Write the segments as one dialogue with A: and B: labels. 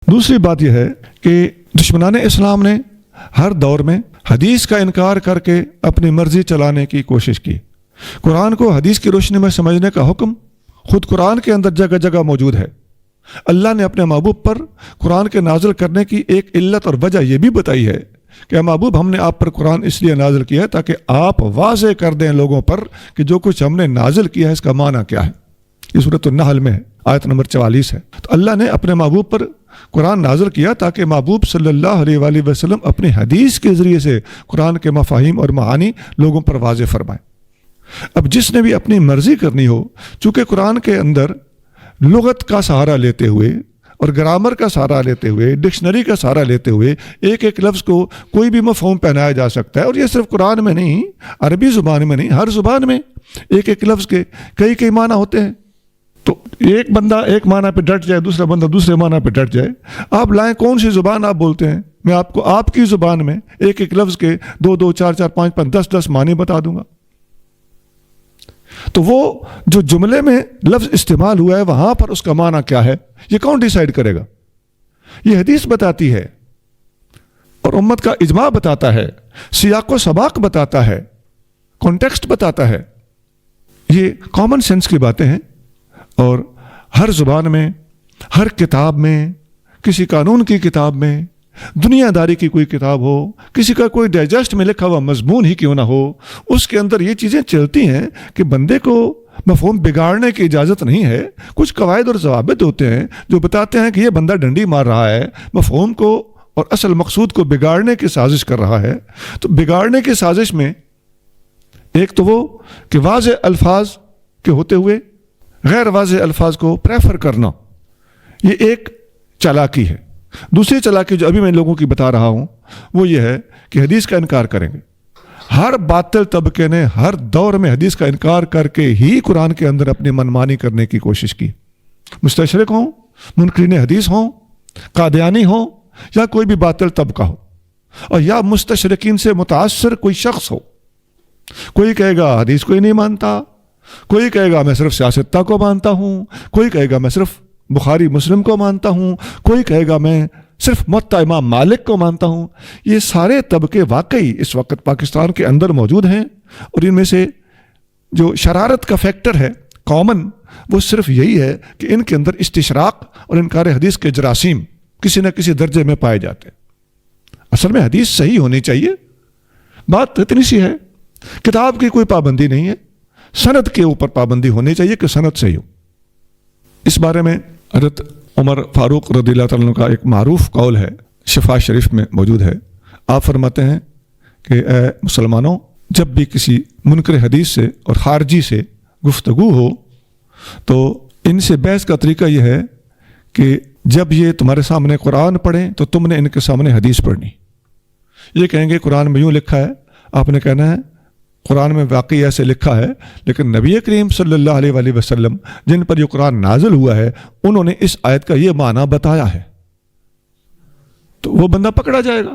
A: دوسری بات یہ ہے کہ دشمنان اسلام نے ہر دور میں حدیث کا انکار کر کے اپنی مرضی چلانے کی کوشش کی۔ قرآن کو حدیث کی روشنی میں سمجھنے کا حکم خود قرآن کے اندر جگہ جگہ موجود ہے۔ اللہ نے اپنے محبوب پر قرآن کے نازل کرنے کی ایک علت اور وجہ یہ بھی بتائی ہے کہ اے محبوب، ہم نے آپ پر قرآن اس لیے نازل کیا ہے تاکہ آپ واضح کر دیں لوگوں پر کہ جو کچھ ہم نے نازل کیا ہے اس کا معنی کیا ہے۔ یہ سورۃ النحل میں ہے، آیت نمبر 44 ہے۔ تو اللہ نے اپنے محبوب پر قرآن نازل کیا تاکہ محبوب صلی اللہ علیہ وآلہ وسلم اپنی حدیث کے ذریعے سے قرآن کے مفاہیم اور معانی لوگوں پر واضح فرمائیں۔ اب جس نے بھی اپنی مرضی کرنی ہو، چونکہ قرآن کے اندر لغت کا سہارا لیتے ہوئے اور گرامر کا سہارا لیتے ہوئے، ڈکشنری کا سہارا لیتے ہوئے ایک ایک لفظ کو کوئی بھی مفہوم پہنایا جا سکتا ہے، اور یہ صرف قرآن میں نہیں، عربی زبان میں نہیں، ہر زبان میں ایک ایک لفظ کے کئی معنی ہوتے ہیں۔ تو ایک بندہ ایک معنی پہ ڈٹ جائے، دوسرا بندہ دوسرے معنی پہ ڈٹ جائے، آپ لائیں کون سی زبان آپ بولتے ہیں، میں آپ کو آپ کی زبان میں ایک ایک لفظ کے 2 2 4 4 5 5 10 10 معنی بتا دوں گا۔ تو وہ جو جملے میں لفظ استعمال ہوا ہے وہاں پر اس کا معنی کیا ہے، یہ کون ڈیسائیڈ کرے گا؟ یہ حدیث بتاتی ہے اور امت کا اجماع بتاتا ہے، سیاق و سباق بتاتا ہے، کانٹیکسٹ بتاتا ہے۔ یہ کامن سینس کی باتیں ہیں، اور ہر زبان میں، ہر کتاب میں، کسی قانون کی کتاب میں، دنیا داری کی کوئی کتاب ہو، کسی کا کوئی ڈائجسٹ میں لکھا ہوا مضمون ہی کیوں نہ ہو، اس کے اندر یہ چیزیں چلتی ہیں کہ بندے کو مفہوم بگاڑنے کی اجازت نہیں ہے۔ کچھ قواعد اور ضوابط ہوتے ہیں جو بتاتے ہیں کہ یہ بندہ ڈنڈی مار رہا ہے، مفہوم کو اور اصل مقصود کو بگاڑنے کی سازش کر رہا ہے۔ تو بگاڑنے کی سازش میں ایک تو وہ کہ واضح الفاظ کے ہوتے ہوئے غیر واضح الفاظ کو پریفر کرنا، یہ ایک چالاکی ہے۔ دوسری چالاکی جو ابھی میں لوگوں کی بتا رہا ہوں وہ یہ ہے کہ حدیث کا انکار کریں گے۔ ہر باطل طبقے نے ہر دور میں حدیث کا انکار کر کے ہی قرآن کے اندر اپنی منمانی کرنے کی کوشش کی، مستشرق ہوں، منکرین حدیث ہوں، قادیانی ہوں، یا کوئی بھی باطل طبقہ ہو، اور یا مستشرقین سے متاثر کوئی شخص ہو۔ کوئی کہے گا حدیث کو ہی نہیں مانتا، کوئی کہے گا میں صرف سیاستہ کو مانتا ہوں، کوئی کہے گا میں صرف بخاری مسلم کو مانتا ہوں، کوئی کہے گا میں صرف موطا امام مالک کو مانتا ہوں۔ یہ سارے طبقے واقعی اس وقت پاکستان کے اندر موجود ہیں، اور ان میں سے جو شرارت کا فیکٹر ہے کامن، وہ صرف یہی ہے کہ ان کے اندر استشراق اور انکار حدیث کے جراثیم کسی نہ کسی درجے میں پائے جاتے ہیں۔ اصل میں حدیث صحیح ہونی چاہیے، بات اتنی سی ہے، کتاب کی کوئی پابندی نہیں ہے، سند کے اوپر پابندی ہونی چاہیے کہ سند صحیح ہو۔ اس بارے میں حضرت عمر فاروق رضی اللہ تعالیٰ عنہ کا ایک معروف قول ہے، شفا شریف میں موجود ہے۔ آپ فرماتے ہیں کہ اے مسلمانوں، جب بھی کسی منکر حدیث سے اور خارجی سے گفتگو ہو تو ان سے بحث کا طریقہ یہ ہے کہ جب یہ تمہارے سامنے قرآن پڑھیں تو تم نے ان کے سامنے حدیث پڑھنی۔ یہ کہیں گے قرآن میں یوں لکھا ہے، آپ نے کہنا ہے قرآن میں واقعی ایسے لکھا ہے، لیکن نبی کریم صلی اللہ علیہ وآلہ وسلم جن پر یہ قرآن نازل ہوا ہے انہوں نے اس آیت کا یہ معنی بتایا ہے، تو وہ بندہ پکڑا جائے گا۔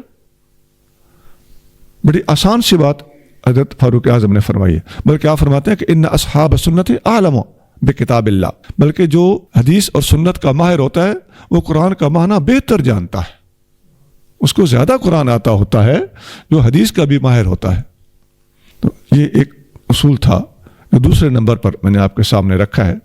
A: بڑی آسان سی بات حضرت فاروق اعظم نے فرمائی ہے، بلکہ آپ فرماتے ہیں کہ ان اصحاب سنت اعلم بکتاب اللہ، بلکہ جو حدیث اور سنت کا ماہر ہوتا ہے وہ قرآن کا معنی بہتر جانتا ہے، اس کو زیادہ قرآن آتا ہوتا ہے جو حدیث کا بھی ماہر ہوتا ہے۔ تو یہ ایک اصول تھا جو دوسرے نمبر پر میں نے آپ کے سامنے رکھا ہے۔